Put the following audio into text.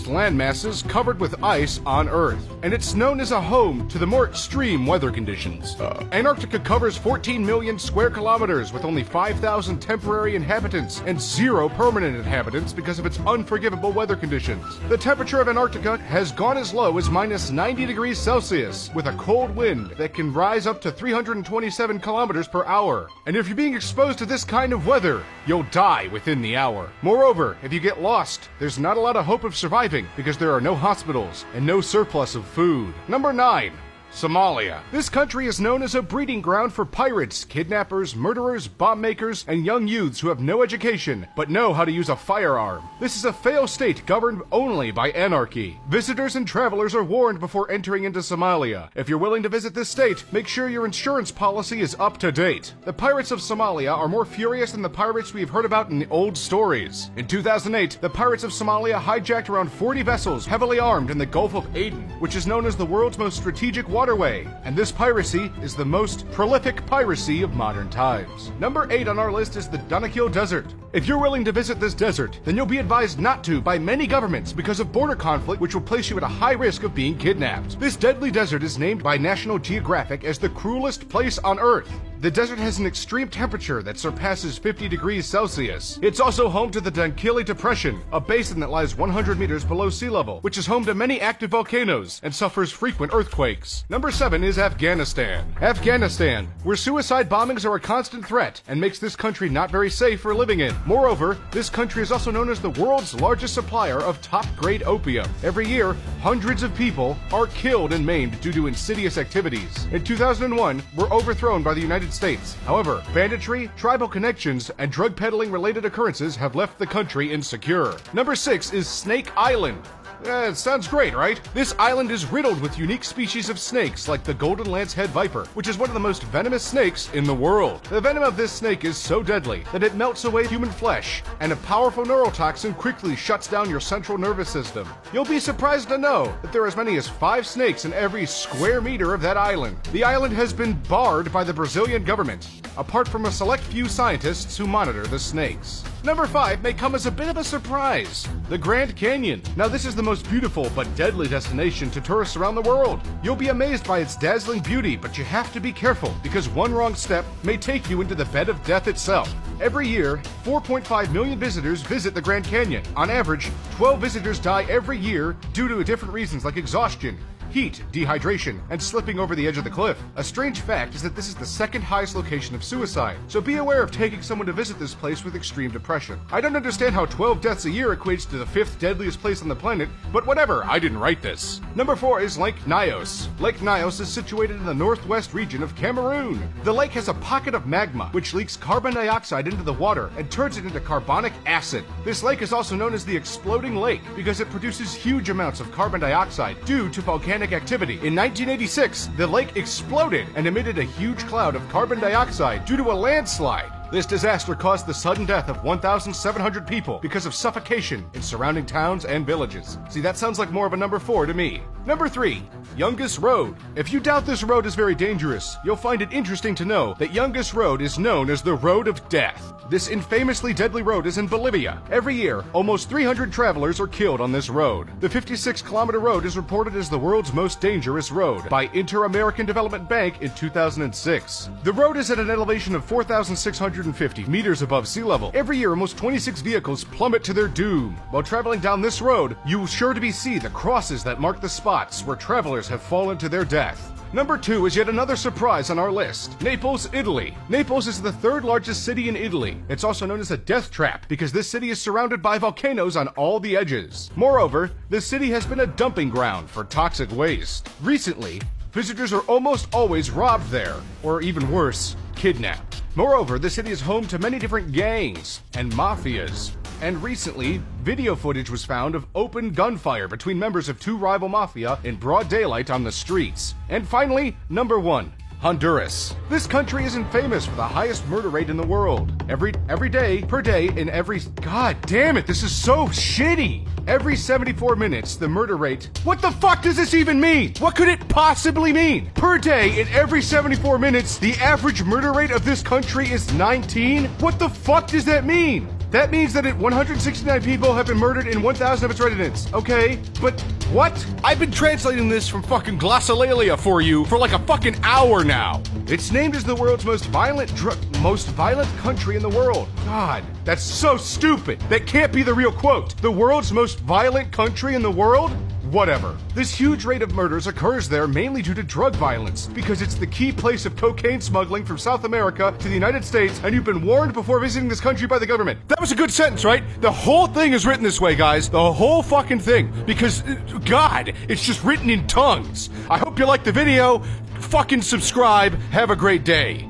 largest land masses covered with ice on Earth, and it's known as a home to the more extreme weather conditions. Antarctica covers 14 million square kilometers with only 5,000 temporary inhabitants and 0 permanent inhabitants because of its unforgivable weather conditions. The temperature of Antarctica has gone as low as minus 90 degrees Celsius, with a cold wind that can rise up to 327 kilometers per hour. And if you're being exposed to this kind of weather, you'll die within the hour. Moreover, if you get lost, there's not a lot of hope of surviving because there are no hospitals and no surplus of food. Number 9. Somalia. This country is known as a breeding ground for pirates, kidnappers, murderers, bomb makers, and young youths who have no education but know how to use a firearm. This is a failed state governed only by anarchy. Visitors and travelers are warned before entering into Somalia. If you're willing to visit this state, make sure your insurance policy is up to date. The pirates of Somalia are more furious than the pirates we've heard about in the old stories. In 2008, the pirates of Somalia hijacked around 40 vessels heavily armed in the Gulf of Aden, which is known as the world's most strategic waterway, and this piracy is the most prolific piracy of modern times. Number 8 on our list is the Danakil Desert. If you're willing to visit this desert, then you'll be advised not to by many governments because of border conflict, which will place you at a high risk of being kidnapped. This deadly desert is named by National Geographic as the cruelest place on Earth. The desert has an extreme temperature that surpasses 50 degrees Celsius. It's also home to the Dankili Depression, a basin that lies 100 meters below sea level, which is home to many active volcanoes and suffers frequent earthquakes. Number 7 is Afghanistan. Afghanistan, where suicide bombings are a constant threat and makes this country not very safe for living in. Moreover, this country is also known as the world's largest supplier of top-grade opium. Every year, hundreds of people are killed and maimed due to insidious activities. In 2001, were overthrown by the United States. However, banditry, tribal connections, and drug peddling related occurrences have left the country insecure. Number 6 is Snake Island. It sounds great, right? This island is riddled with unique species of snakes like the golden lancehead viper, which is one of the most venomous snakes in the world. The venom of this snake is so deadly that it melts away human flesh, and a powerful neurotoxin quickly shuts down your central nervous system. You'll be surprised to know that there are as many as 5 snakes in every square meter of that island. The island has been barred by the Brazilian government, apart from a select few scientists who monitor the snakes. Number 5 may come as a bit of a surprise. The Grand Canyon. Now this is the most beautiful but deadly destination to tourists around the world. You'll be amazed by its dazzling beauty, but you have to be careful because one wrong step may take you into the bed of death itself. Every year, 4.5 million visitors visit the Grand Canyon. On average, 12 visitors die every year due to different reasons like exhaustion, heat, dehydration, and slipping over the edge of the cliff. A strange fact is that this is the second highest location of suicide, so be aware of taking someone to visit this place with extreme depression. I don't understand how 12 deaths a year equates to the 5th deadliest place on the planet, but whatever, I didn't write this. Number 4 is Lake Nyos. Lake Nyos is situated in the northwest region of Cameroon. The lake has a pocket of magma, which leaks carbon dioxide into the water and turns it into carbonic acid. This lake is also known as the Exploding Lake because it produces huge amounts of carbon dioxide due to volcanic activity. In 1986, the lake exploded and emitted a huge cloud of carbon dioxide due to a landslide. This disaster caused the sudden death of 1,700 people because of suffocation in surrounding towns and villages. See, that sounds like more of a number 4 to me. Number 3, Youngest Road. If you doubt this road is very dangerous, you'll find it interesting to know that Youngest Road is known as the Road of Death. This infamously deadly road is in Bolivia. Every year, almost 300 travelers are killed on this road. The 56-kilometer road is reported as the world's most dangerous road by Inter-American Development Bank in 2006. The road is at an elevation of 4,650 meters above sea level. Every year, almost 26 vehicles plummet to their doom. While traveling down this road, you will sure to be see the crosses that mark the spots where travelers have fallen to their death. Number 2 is yet another surprise on our list. Naples, Italy. Naples is the 3rd largest city in Italy. It's also known as a death trap because this city is surrounded by volcanoes on all the edges. Moreover, the city has been a dumping ground for toxic waste. Recently, visitors are almost always robbed there, or even worse, kidnapped. Moreover, the city is home to many different gangs and mafias. And recently, video footage was found of open gunfire between members of 2 rival mafia in broad daylight on the streets. And finally, number 1, Honduras. This country isn't famous for the highest murder rate in the world. Every day, per day, in every... God damn it, this is so shitty! Every 74 minutes, the murder rate... What the fuck does this even mean? What could it possibly mean? Per day, in every 74 minutes, the average murder rate of this country is 19? What the fuck does that mean? That means that 169 people have been murdered in 1,000 of its residents, okay? But what? I've been translating this from fucking glossolalia for you for like a fucking hour now. It's named as the world's most violent country in the world. God, that's so stupid. That can't be the real quote. The world's most violent country in the world? Whatever. This huge rate of murders occurs there mainly due to drug violence, because it's the key place of cocaine smuggling from South America to the United States, and you've been warned before visiting this country by the government. That was a good sentence, right? The whole thing is written this way, guys. The whole fucking thing. Because, God, it's just written in tongues. I hope you liked the video. Fucking subscribe. Have a great day.